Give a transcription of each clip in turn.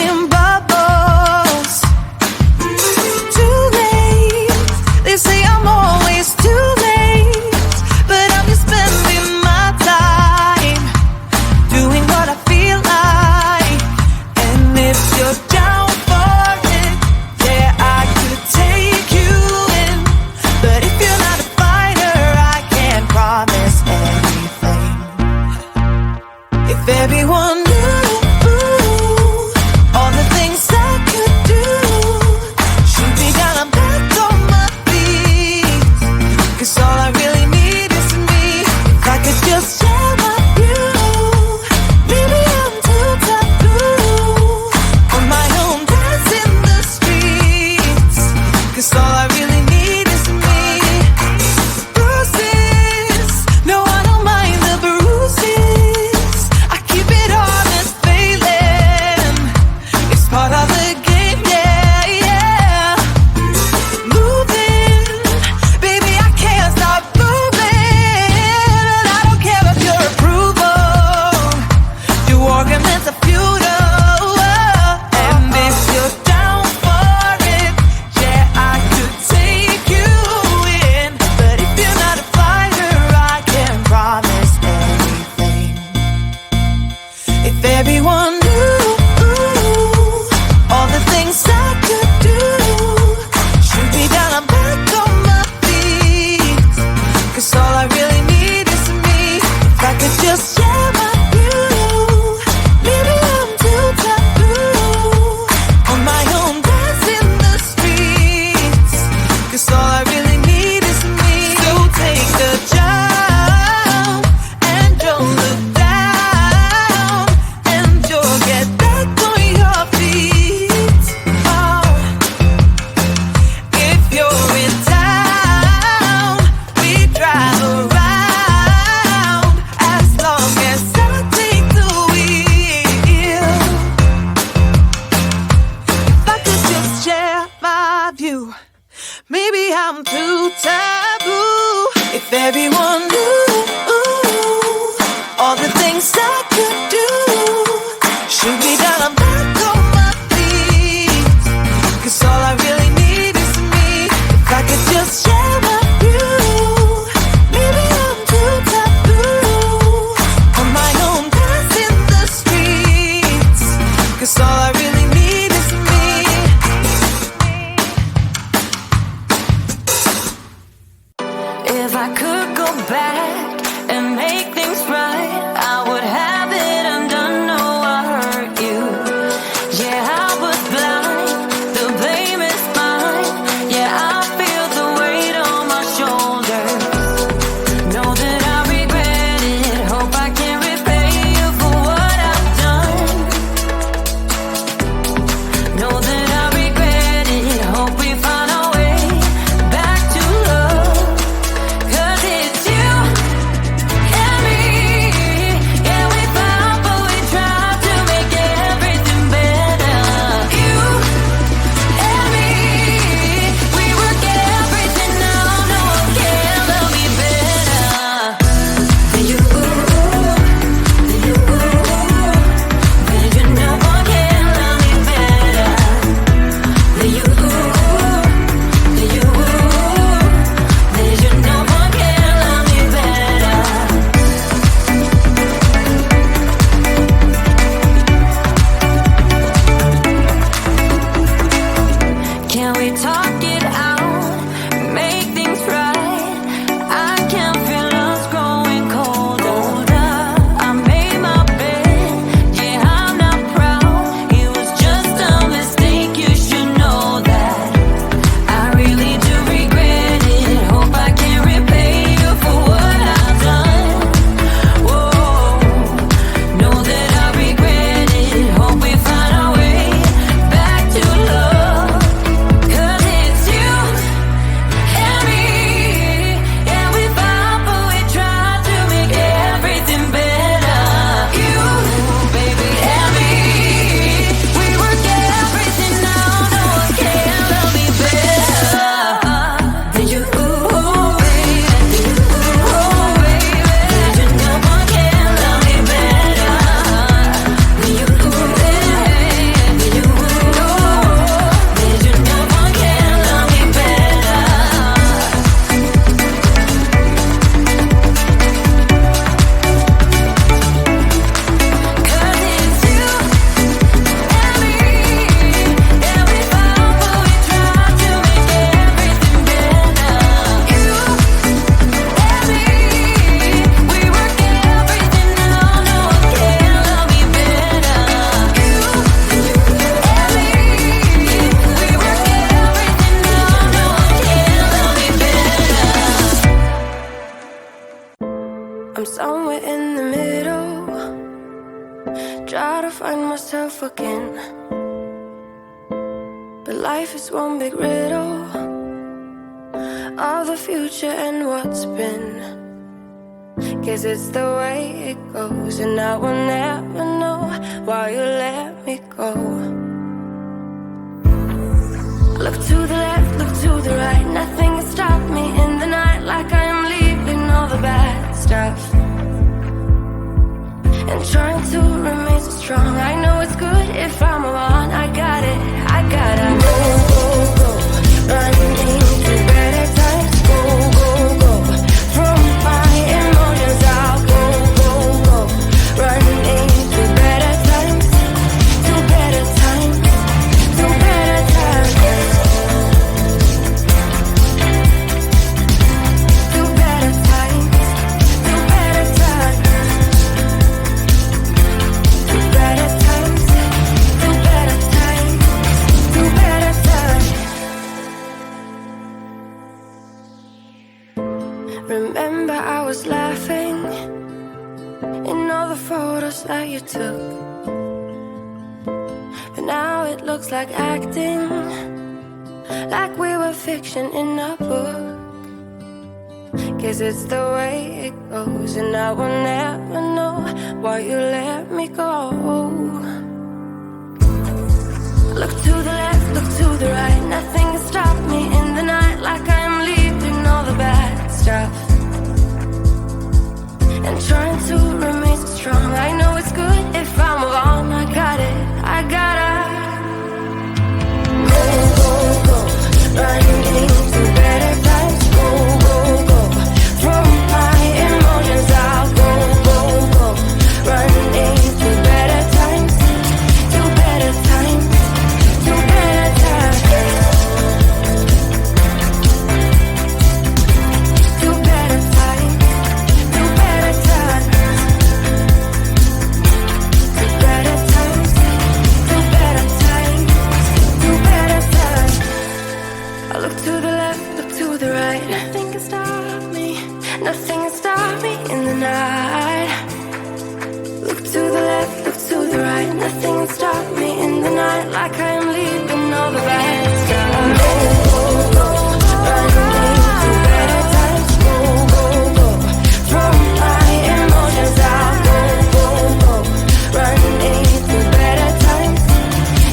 seeing bubbles. Too late, they say I'm always too late, but I'm just spending my time doing what I feel like. And if you're down for it, yeah, I could take you in. But if you're not a fighter, I can't promise anything. If everyone knew all the things I could do, shoot me down, I'm back on my feet. 'Cause all I really need is me. If I could just share my view, maybe I'm too taboo on my own dance in the streets. 'Cause all I really need is me. Bruises, no, I don't mind the bruises. I keep it honest, failing. It's part of the game, yeah, yeah. Moving, baby, I can't stop moving. And I don't care of your approval. Your arguments are futile. And if you're down for it, yeah, I could take you in. But if you're not a fighter, I can't promise anything. If everyone knew all the things I could do, shoot me down, I'm back on my feet. 'Cause all I really need is me. If I could just share my view, maybe I'm too taboo on my own dance in the streets. 'Cause all I really need is me. So take the jump and don't look down, and you'll get back on your feet. Oh, if you're in town, we drive around as long as I take the wheel. If I could just share my view, maybe I'm too taboo. If everyone knew all the things I could do, shoot me down, I'm back on my feet. 'Cause all I really need is me. If I could just share my view, maybe I'm too taboo on my own dance in the streets. 'Cause all I really need is me. If I could go back and make things right, I would have it undone. No, I hurt you. Yeah, I was blind. The blame is mine. Yeah, I feel the weight on my shoulders. Know that I regret it. Hope I can repay you for what I've done. Know that I regret it. Hope we find our way back to love. 'Cause it's you again. But life is one big riddle of the future and what's been. Guess it's the way it goes, and I will never know why you let me go. Look to the left, look to the right, nothing can stop me in the night, like I am leaving all the bad stuff and trying to remain so strong. I know it's good if I'm alone. I got it, I gotta go, go, go, running to better times. Go, go, go, from my emotions I'll go, go, go, running to better times, to better times, to better times, to better times, to better times. Remember I was laughing in all the photos that you took, but now it looks like acting, like we were fiction in a book. Guess it's the way it goes, and I will never know why you let me go. Look to the left, look to the right, nothing can stop me in the night, like I am leaving all the bad stuff and trying to remain so strong. I know it's good if I'm alone. I got it, I gotta go, go, go, running into better times. Go, go, go, from my emotions I'll go, go, go, running into better times, to better times, to better times. Nothing can stop me in the night. Look to the left, look to the right, nothing can stop me in the night, like I am leaving all the bad stuff. Go, go, go, running to better times. Go, go, go, from my emotions I'll go, go, go, running to better times,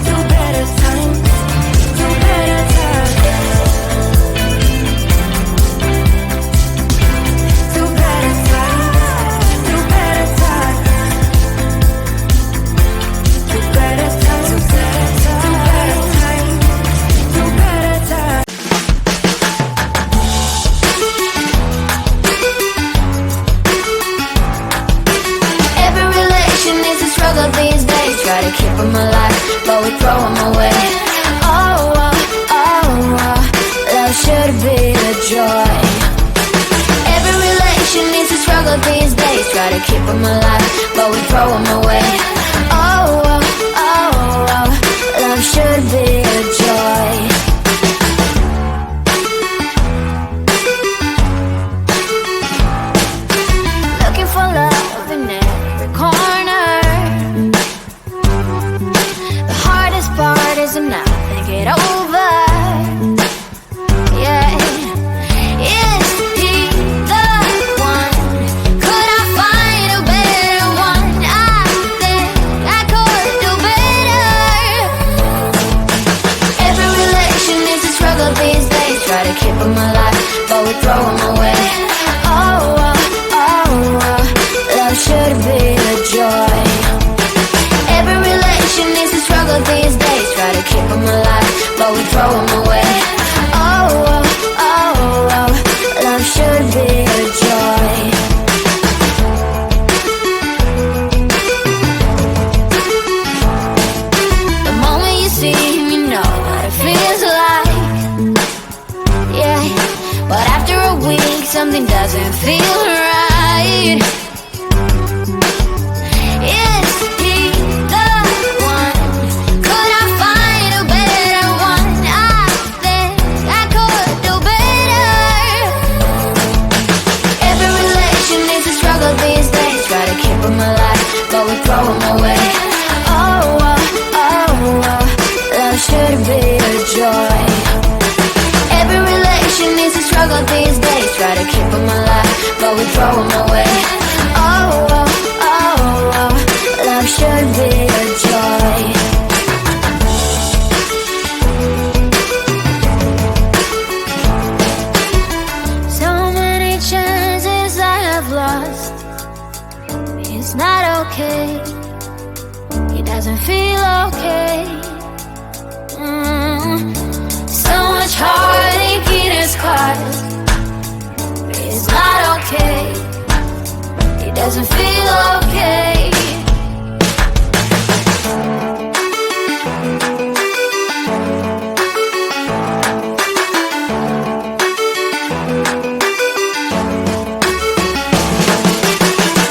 to better times, to better times. These days, try to keep them alive, but we throw them away. Oh, oh, oh, love should be a joy. Every relation needs a struggle these days, try to keep them alive, but we throw them away. Oh, oh, oh, love should be a joy. Looking for love in every corner. Part is not think it over. Yeah, is he the one? Could I find a better one? I think I could do better. Every relation is a struggle these days. Try to keep them alive, but we throw them away. Oh, oh, oh, love should be a joy. Every relation is a struggle these days. Try to keep them alive, but we throw them away. Oh, oh, oh, oh, love should be a joy. The moment you see him, you know what it feels like. Yeah, but after a week, something doesn't feel right. These days, try to keep them alive, but we throw them away. Oh, oh, but we throw them away. Oh, oh, oh, oh, love should be a joy. So many chances I have lost. It's not okay. It doesn't feel okay. So much heartache it has caused. It's not okay. It doesn't feel okay.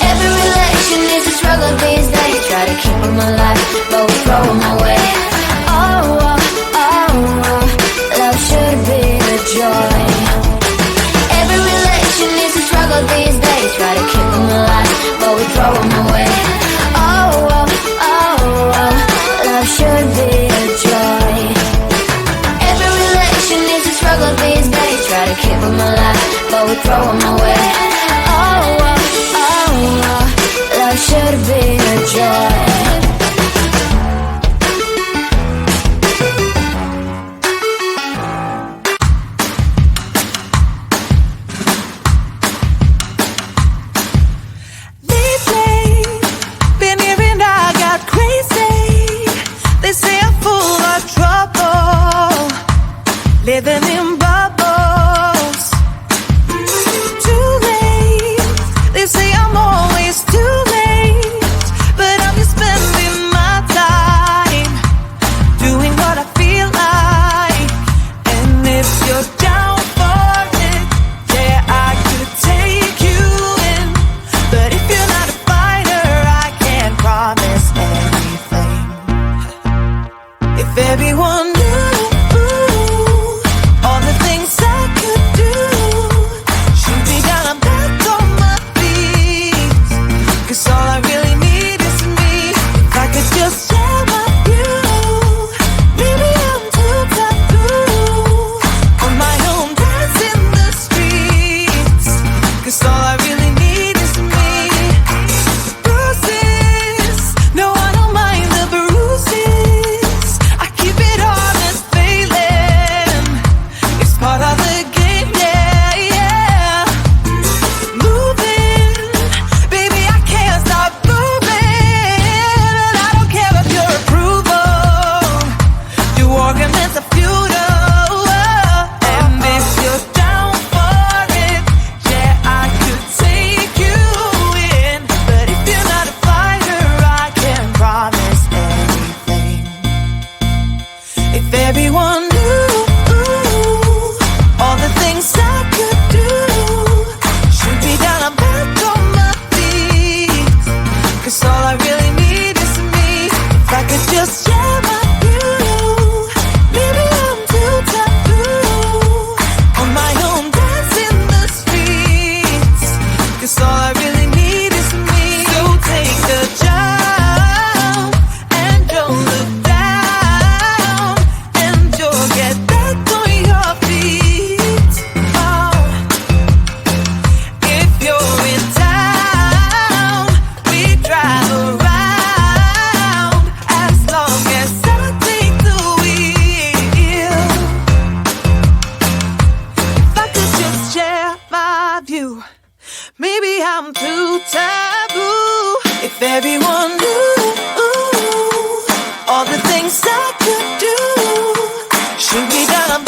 Every relation is a struggle these days. Try to keep them alive, but we throw them away. Oh, oh, oh, oh, love should be a joy. Every relation is a struggle these days. Try to keep them alive, but we throw them away. Oh, oh, oh, oh, love should be a joy. Every relation is a struggle these days. Try to keep them alive, but we throw them away. Oh, oh, oh, oh, love should be a joy. Living in bubbles. Too late. They say I'm always too late, but I'm just spending my time doing what I feel like. And if you're down for it, yeah, I could take you in. But if you're not a fighter, I can't promise anything. If everyone knew all the things I could do, shoot me down, I'm back on my feet. 'Cause all I really need is me. If I could just share my view, maybe I'm too taboo on my own, dance in the streets. 'Cause all I really need is me. Bruises, no, I don't mind the bruises. I keep it honest, failing. It's part of the game, yeah, yeah. Moving, baby, I can't stop moving. And I don't care if your approval, your arguments are futile. And if you're down for it, yeah, I could take you in. But if you're not a fighter, I can't promise anything. If everyone knew all the things I could do, shoot me down, I'm back on my feet. 'Cause all I really need is me. If I could just share my view, maybe I'm too taboo on my own, dance in the streets. 'Cause all I really need is me. So take the jump and don't look down, and you'll get back on your feet. Oh, if you're in town, we drive around as long as I take the wheel. If I could just share my view, maybe I'm too taboo. If everyone knew all the things I could do, shoot me down, I'm